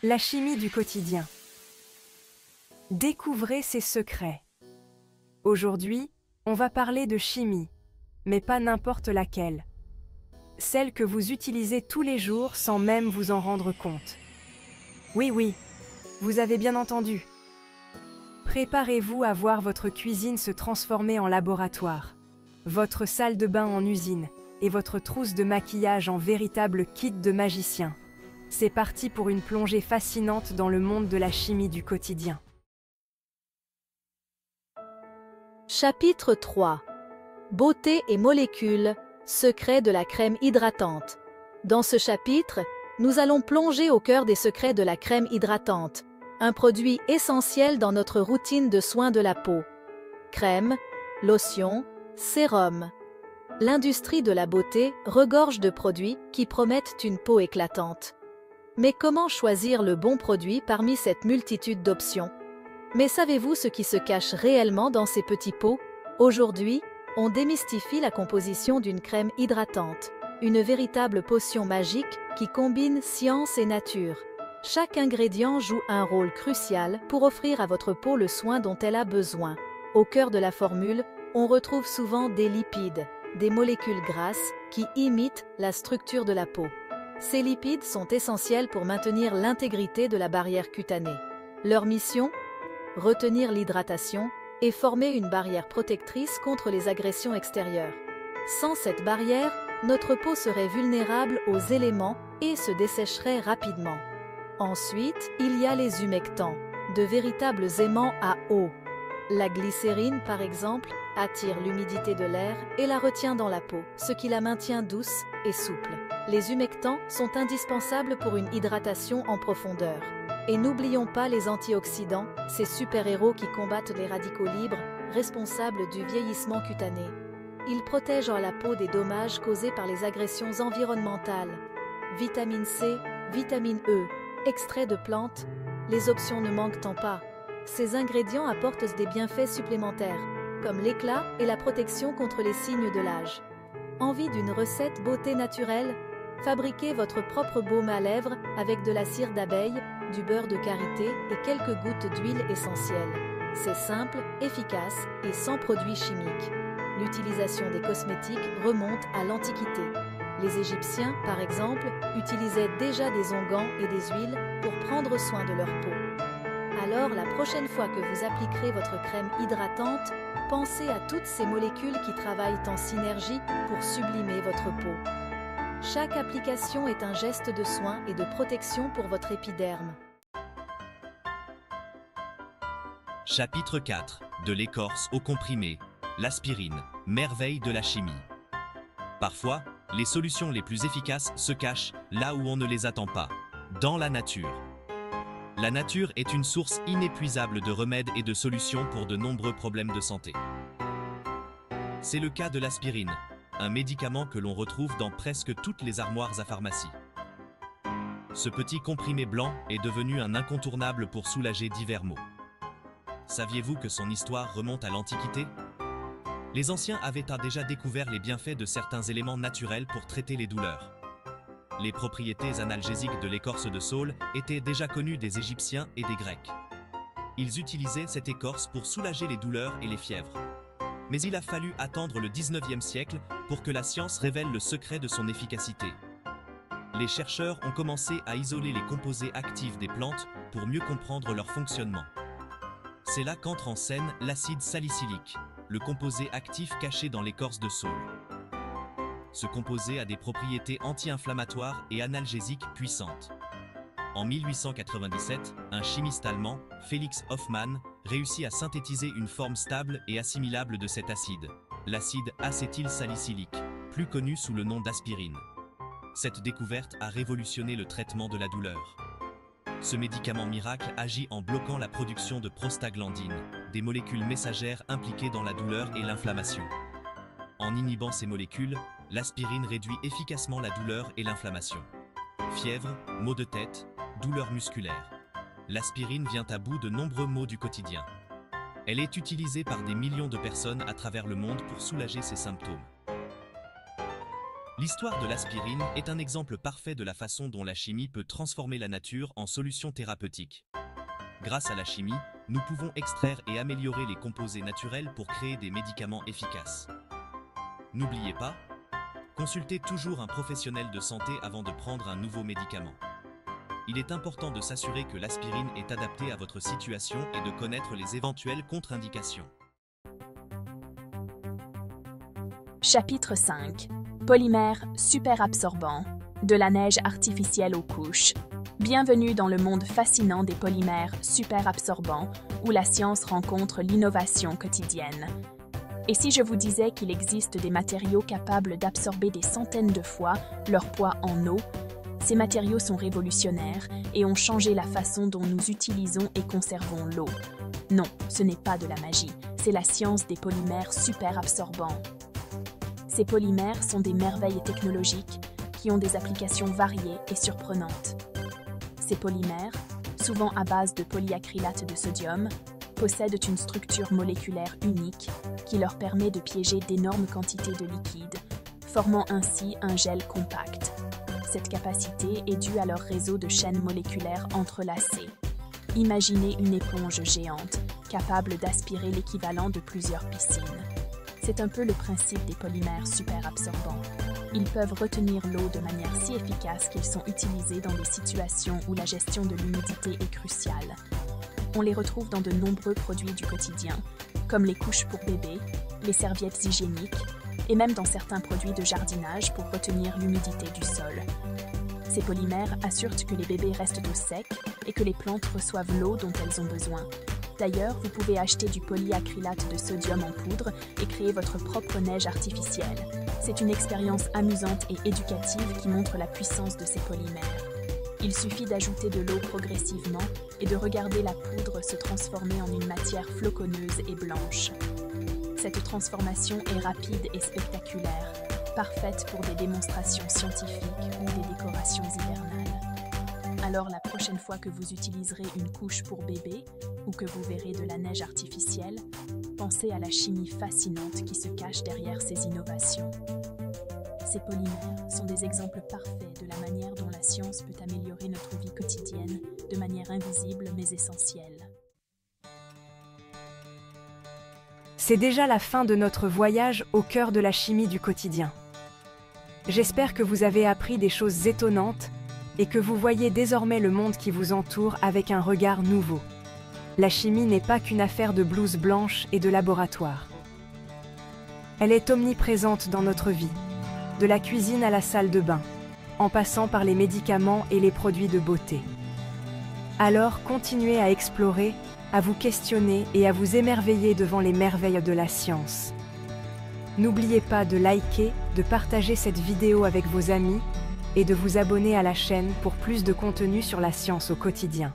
La chimie du quotidien. Découvrez ses secrets. Aujourd'hui, on va parler de chimie, mais pas n'importe laquelle. Celle que vous utilisez tous les jours sans même vous en rendre compte. Oui, vous avez bien entendu. Préparez-vous à voir votre cuisine se transformer en laboratoire, votre salle de bain en usine et votre trousse de maquillage en véritable kit de magicien. C'est parti pour une plongée fascinante dans le monde de la chimie du quotidien. Chapitre 3. Beauté et molécules, secrets de la crème hydratante. Dans ce chapitre, nous allons plonger au cœur des secrets de la crème hydratante, un produit essentiel dans notre routine de soins de la peau. Crème, lotion, sérum. L'industrie de la beauté regorge de produits qui promettent une peau éclatante. Mais comment choisir le bon produit parmi cette multitude d'options? Mais savez-vous ce qui se cache réellement dans ces petits pots? Aujourd'hui, on démystifie la composition d'une crème hydratante, une véritable potion magique qui combine science et nature. Chaque ingrédient joue un rôle crucial pour offrir à votre peau le soin dont elle a besoin. Au cœur de la formule, on retrouve souvent des lipides, des molécules grasses qui imitent la structure de la peau. Ces lipides sont essentiels pour maintenir l'intégrité de la barrière cutanée. Leur mission? Retenir l'hydratation et former une barrière protectrice contre les agressions extérieures. Sans cette barrière, notre peau serait vulnérable aux éléments et se dessécherait rapidement. Ensuite, il y a les humectants, de véritables aimants à eau. La glycérine, par exemple, attire l'humidité de l'air et la retient dans la peau, ce qui la maintient douce et souple. Les humectants sont indispensables pour une hydratation en profondeur. Et n'oublions pas les antioxydants, ces super-héros qui combattent les radicaux libres, responsables du vieillissement cutané. Ils protègent la peau des dommages causés par les agressions environnementales. Vitamine C, vitamine E, extraits de plantes, les options ne manquent pas. Ces ingrédients apportent des bienfaits supplémentaires, comme l'éclat et la protection contre les signes de l'âge. Envie d'une recette beauté naturelle? Fabriquez votre propre baume à lèvres avec de la cire d'abeille, du beurre de karité et quelques gouttes d'huile essentielle. C'est simple, efficace et sans produits chimiques. L'utilisation des cosmétiques remonte à l'Antiquité. Les Égyptiens, par exemple, utilisaient déjà des onguents et des huiles pour prendre soin de leur peau. Alors, la prochaine fois que vous appliquerez votre crème hydratante, pensez à toutes ces molécules qui travaillent en synergie pour sublimer votre peau. Chaque application est un geste de soin et de protection pour votre épiderme. Chapitre 4. De l'écorce au comprimé. L'aspirine, merveille de la chimie. Parfois, les solutions les plus efficaces se cachent là où on ne les attend pas, dans la nature. La nature est une source inépuisable de remèdes et de solutions pour de nombreux problèmes de santé. C'est le cas de l'aspirine, un médicament que l'on retrouve dans presque toutes les armoires à pharmacie. Ce petit comprimé blanc est devenu un incontournable pour soulager divers maux. Saviez-vous que son histoire remonte à l'Antiquité? Les anciens avaient déjà découvert les bienfaits de certains éléments naturels pour traiter les douleurs. Les propriétés analgésiques de l'écorce de saule étaient déjà connues des Égyptiens et des Grecs. Ils utilisaient cette écorce pour soulager les douleurs et les fièvres. Mais il a fallu attendre le 19e siècle pour que la science révèle le secret de son efficacité. Les chercheurs ont commencé à isoler les composés actifs des plantes pour mieux comprendre leur fonctionnement. C'est là qu'entre en scène l'acide salicylique, le composé actif caché dans l'écorce de saule. Ce composé a des propriétés anti-inflammatoires et analgésiques puissantes. En 1897, un chimiste allemand, Felix Hoffmann, réussit à synthétiser une forme stable et assimilable de cet acide, l'acide acétylsalicylique, plus connu sous le nom d'aspirine. Cette découverte a révolutionné le traitement de la douleur. Ce médicament miracle agit en bloquant la production de prostaglandines, des molécules messagères impliquées dans la douleur et l'inflammation. En inhibant ces molécules, l'aspirine réduit efficacement la douleur et l'inflammation. Fièvre, maux de tête, douleurs musculaires. L'aspirine vient à bout de nombreux maux du quotidien. Elle est utilisée par des millions de personnes à travers le monde pour soulager ces symptômes. L'histoire de l'aspirine est un exemple parfait de la façon dont la chimie peut transformer la nature en solution thérapeutique. Grâce à la chimie, nous pouvons extraire et améliorer les composés naturels pour créer des médicaments efficaces. N'oubliez pas, consultez toujours un professionnel de santé avant de prendre un nouveau médicament. Il est important de s'assurer que l'aspirine est adaptée à votre situation et de connaître les éventuelles contre-indications. Chapitre 5. Polymères super absorbants. De la neige artificielle aux couches. Bienvenue dans le monde fascinant des polymères super absorbants, où la science rencontre l'innovation quotidienne. Et si je vous disais qu'il existe des matériaux capables d'absorber des centaines de fois leur poids en eau, ces matériaux sont révolutionnaires et ont changé la façon dont nous utilisons et conservons l'eau. Non, ce n'est pas de la magie, c'est la science des polymères super absorbants. Ces polymères sont des merveilles technologiques qui ont des applications variées et surprenantes. Ces polymères, souvent à base de polyacrylate de sodium, possèdent une structure moléculaire unique qui leur permet de piéger d'énormes quantités de liquide, formant ainsi un gel compact. Cette capacité est due à leur réseau de chaînes moléculaires entrelacées. Imaginez une éponge géante, capable d'aspirer l'équivalent de plusieurs piscines. C'est un peu le principe des polymères super absorbants. Ils peuvent retenir l'eau de manière si efficace qu'ils sont utilisés dans des situations où la gestion de l'humidité est cruciale. On les retrouve dans de nombreux produits du quotidien, comme les couches pour bébés, les serviettes hygiéniques, et même dans certains produits de jardinage pour retenir l'humidité du sol. Ces polymères assurent que les bébés restent au sec et que les plantes reçoivent l'eau dont elles ont besoin. D'ailleurs, vous pouvez acheter du polyacrylate de sodium en poudre et créer votre propre neige artificielle. C'est une expérience amusante et éducative qui montre la puissance de ces polymères. Il suffit d'ajouter de l'eau progressivement et de regarder la poudre se transformer en une matière floconneuse et blanche. Cette transformation est rapide et spectaculaire, parfaite pour des démonstrations scientifiques ou des décorations hivernales. Alors la prochaine fois que vous utiliserez une couche pour bébé ou que vous verrez de la neige artificielle, pensez à la chimie fascinante qui se cache derrière ces innovations. Ces polymères sont des exemples parfaits de la manière dont la science peut améliorer notre vie quotidienne de manière invisible mais essentielle. C'est déjà la fin de notre voyage au cœur de la chimie du quotidien. J'espère que vous avez appris des choses étonnantes et que vous voyez désormais le monde qui vous entoure avec un regard nouveau. La chimie n'est pas qu'une affaire de blouse blanche et de laboratoire. Elle est omniprésente dans notre vie, de la cuisine à la salle de bain, en passant par les médicaments et les produits de beauté. Alors continuez à explorer, à vous questionner et à vous émerveiller devant les merveilles de la science. N'oubliez pas de liker, de partager cette vidéo avec vos amis et de vous abonner à la chaîne pour plus de contenu sur la science au quotidien.